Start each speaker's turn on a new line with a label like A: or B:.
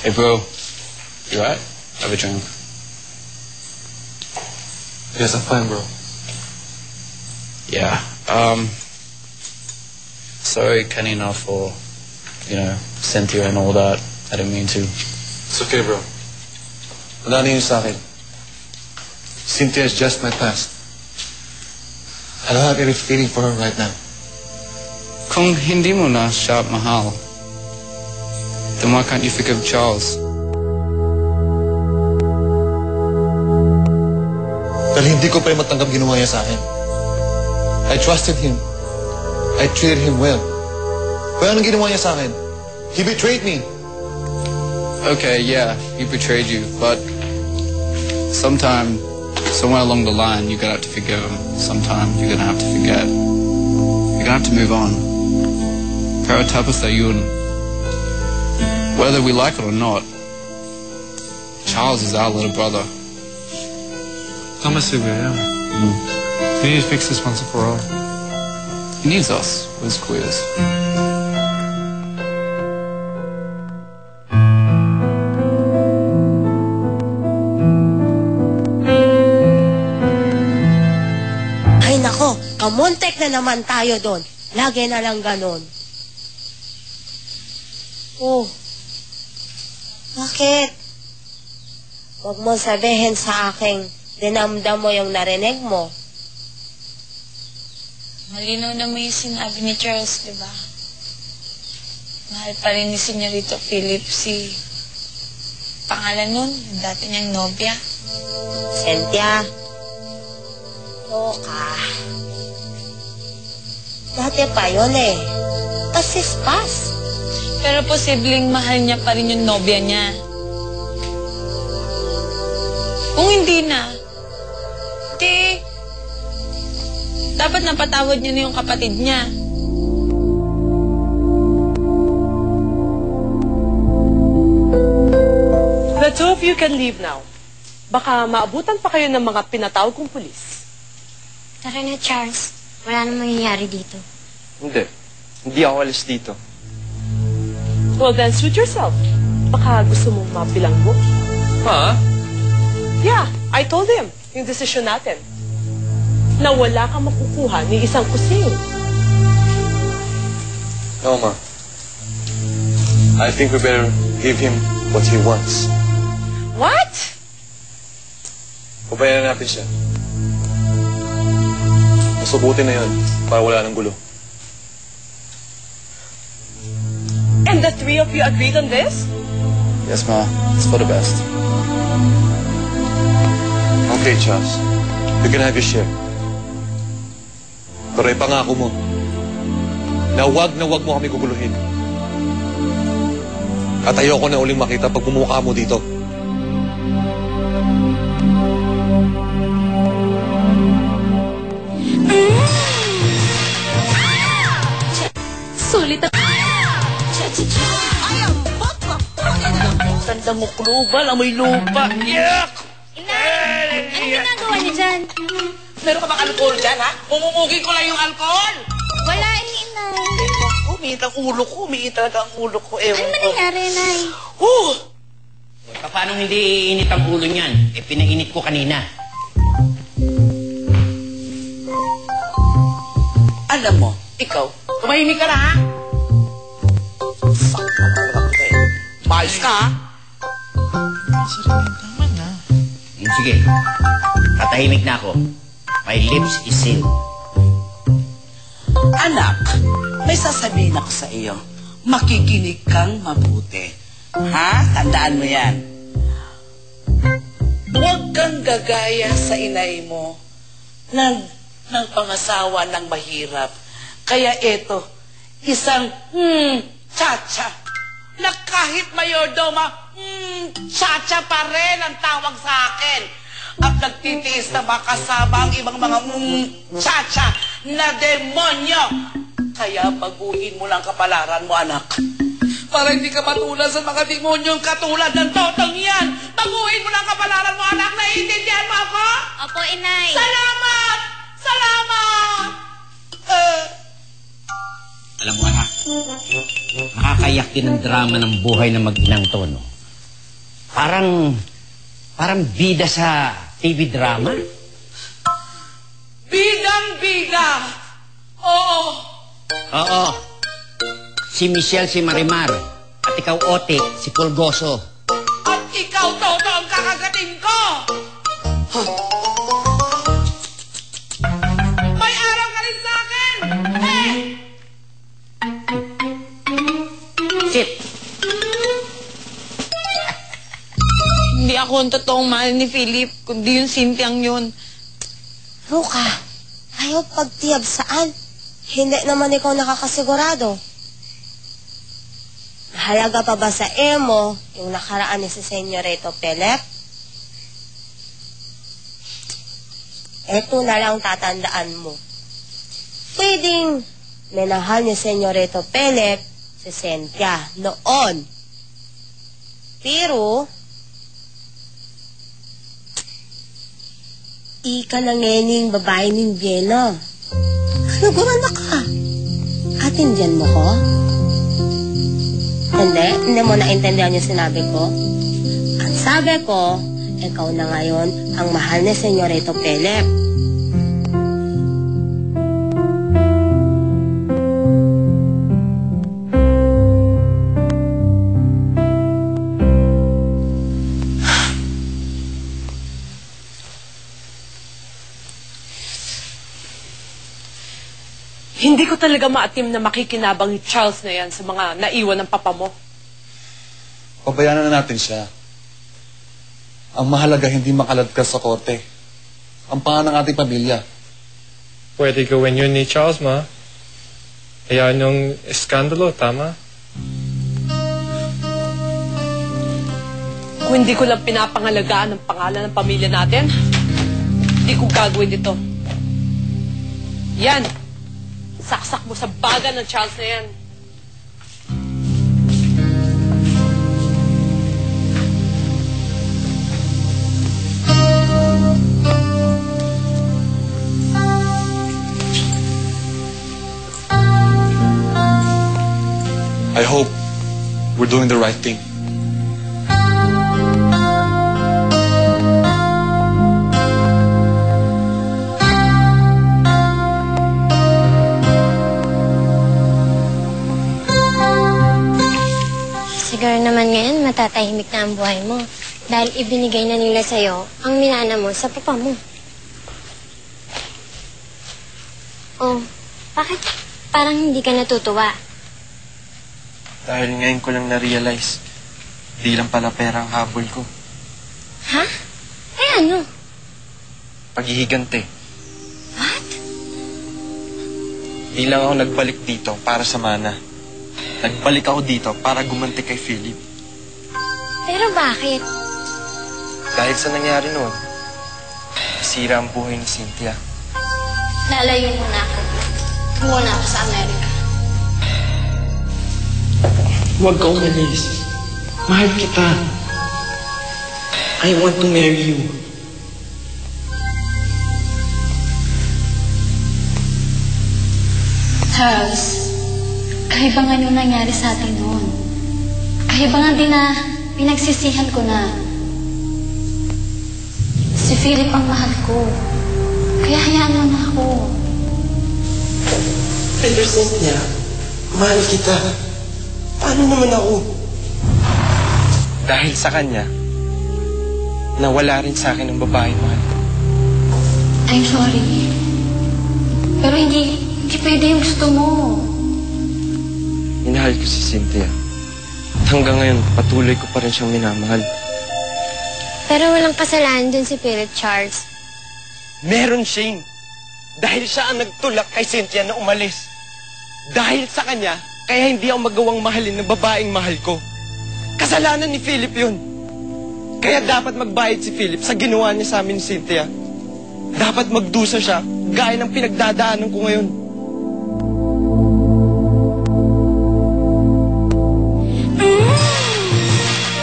A: Hey, bro. You alright? Have a drink.
B: Yes, I'm fine, bro.
A: Yeah. Sorry, kanina, for, Cynthia and all that. I didn't mean to.
B: It's okay, bro. Wala na yun sa akin. Cynthia is just my past. I don't have any feeling for her right now.
A: Kung hindi mo na siya mahal, then why can't you forgive Charles?
B: Dahil hindi ko pa rin matanggap ginawa niya sa akin. I trusted him. I treated him well. Pero anong ginawa niya sa akin? He betrayed me.
A: Okay, yeah, he betrayed you, but somewhere along the line, you're gonna have to forgive him. Sometime you're gonna have to forget. You're gonna have to move on. Pero tapos yun. Whether we like it or not, Charles is our little brother.
C: Tama si William. We need to fix this once and for all.
A: He needs us, as queers.
D: Ay nako, kamontek na naman tayo doon. Lagi na lang ganon. Oh, bakit? Huwag mo sabihin sa aking dinamdam mo yung narinig mo.
E: Malinaw na may sinabi ni Charles, di ba? Mahal pa rin ni Senyorito Philip si... pangalan nun, yung dati niyang nobya.
D: Cynthia, ka. Dati pa yun eh. Pasispas.
E: Pero posibleng mahal niya pa rin yung nobya niya. Kung hindi na, dapat napatawad niya na yung kapatid niya.
F: The two of you can leave now. Baka maabutan pa kayo ng mga pinatawag kong pulis.
G: Tara na, Charles. Wala nang mangyayari dito.
H: Hindi. Hindi ako alis dito.
F: Well, then suit yourself. Baka gusto mong mabilanggo.
H: Ha?
F: Yeah, I told him yung desisyon natin. Na wala kang makukuha ni isang kusing.
B: No, Ma. I think we better give him what he wants.
F: What?
B: Pabayaran natin siya. Masubuti na yun para wala ng gulo.
F: And the three of you agreed on this?
A: Yes, Ma. It's for the best.
B: Okay, Charles. You can have your share. Pero ipangako mo na wag mo kami guguluhin. At ayoko na uling makita pag bumukha mo dito.
E: Sulit ang...
I: Tanda mo, global, amoy lupa. Yak!
G: Inay! Anong ginagawa niyo dyan?
I: Meron ka bang alcohol dyan, ha? Mumumugi ko lang yung alcohol.
G: Wala, Inay.
I: Umiit ang ulo ko, umiit talaga ang ulo ko. Ewan
G: Ano
I: ko.
G: nangyari, Inay?
J: Paano hindi iinit ang ulo niyan? Pinainit ko kanina.
I: Alam mo, ikaw, tumahimik ka na, ha? Sakta na lang ko eh. Maayos ka, ha?
J: Sige, tatahimik na ako. My lips is sealed.
I: Anak, may sasabihin ako sa iyo. Makikinig kang mabuti. Ha? Tandaan mo yan. Huwag kang gagaya sa inay mo ng pangasawa ng mahirap. Kaya eto, isang chacha na kahit mayordoma, chacha pa rin ang tawag sa akin. At nagtitiis na makasama ang ibang mga chacha na demonyo. Kaya baguhin mo lang kapalaran mo, anak. Para hindi ka matulad sa mga demonyong katulad ng totong yan. Baguhin mo lang kapalaran mo, anak. Naiintindihan mo ako?
G: Opo, Inay.
I: Salamat! Salamat!
J: Alam mo, anak, nakakayak din ang drama ng buhay ng mag-inang to, no? Parang bida sa TV drama.
I: Bidang-bida! Oo!
J: Oo. Si Michelle, si Marimar. At ikaw, Ote, si Pulgoso.
I: At ikaw, Toto, ang kakagatin ko! May araw ka rin sa akin! Eh!
J: Sit.
E: Hindi ako ang totoong mahal ni Philip, kundi yung Cynthiang yun.
D: Ruka, ayaw pagtiyab saan? Hindi naman ikaw nakakasigurado. Halaga pa ba sa emo yung nakaraan ni si Senyorito Pelep? Eto na lang tatandaan mo. Pwedeng minahal ni Senyorito Pelep si Cynthia noon. Pero ika na ngening babae ng Vienna. Ano gumana ka? Atindihan mo ko? Hindi mo naintindihan yung sinabi ko? Ang sabi ko, ikaw na ngayon ang mahal ni Senyorito Pelep.
F: Hindi ko talaga maatim na makikinabang ni Charles na yan sa mga naiwan ng papa mo.
B: Pabayaan na natin siya. Ang mahalaga hindi makaladkad sa korte. Ang pangalan ng ating pamilya.
C: Pwede gawin yun ni Charles, ma. Hayaan yung eskandalo, tama?
F: Kung hindi ko lang pinapangalagaan ang pangalan ng pamilya natin, hindi ko gagawin ito. Yan! Saksak mo sa baga ng Charles na yan.
B: I hope we're doing the right thing.
G: Siguro naman ngayon matatahimik na ang buhay mo dahil ibinigay na nila sa'yo ang minana mo sa papa mo. Oh, bakit parang hindi ka natutuwa?
H: Dahil ngayon ko lang na-realize, di lang pala pera ang habol ko.
G: Ha? Eh ano?
H: Paghihigante.
G: What?
H: Di lang ako nagbalik dito para sa mana. Nagbalik ako dito para gumanti kay Philip.
G: Pero bakit?
H: Dahil sa nangyari noon, sira ang buhay ni Cynthia.
G: Lalayo muna ako. Muna ako sa Amerika.
H: Huwag ka umalis. Mahal kita. I want to marry you.
K: Charles, kahit ba nga yung nangyari sa atin noon? Kahit ba nga din na pinagsisihan ko na si Philip ang mahal ko. Kaya hayaan mo na ako.
H: Pero Cynthia, mahal kita. Paano naman ako? Dahil sa kanya, nawala rin sa akin ang babae mahal ko.
K: I'm sorry. Pero hindi pwede yung gusto mo.
H: Minahal ko si Cynthia. At hanggang ngayon, patuloy ko pa rin siyang minamahal.
G: Pero walang kasalanan dun si Philip, Charles.
H: Meron, Shane. Dahil siya ang nagtulak kay Cynthia na umalis. Dahil sa kanya, kaya hindi ako magawang mahalin ng babaeng mahal ko. Kasalanan ni Philip yun. Kaya dapat magbayad si Philip sa ginawa niya sa amin ni Cynthia. Dapat magdusa siya, gaya ng pinagdadaanan ko ngayon.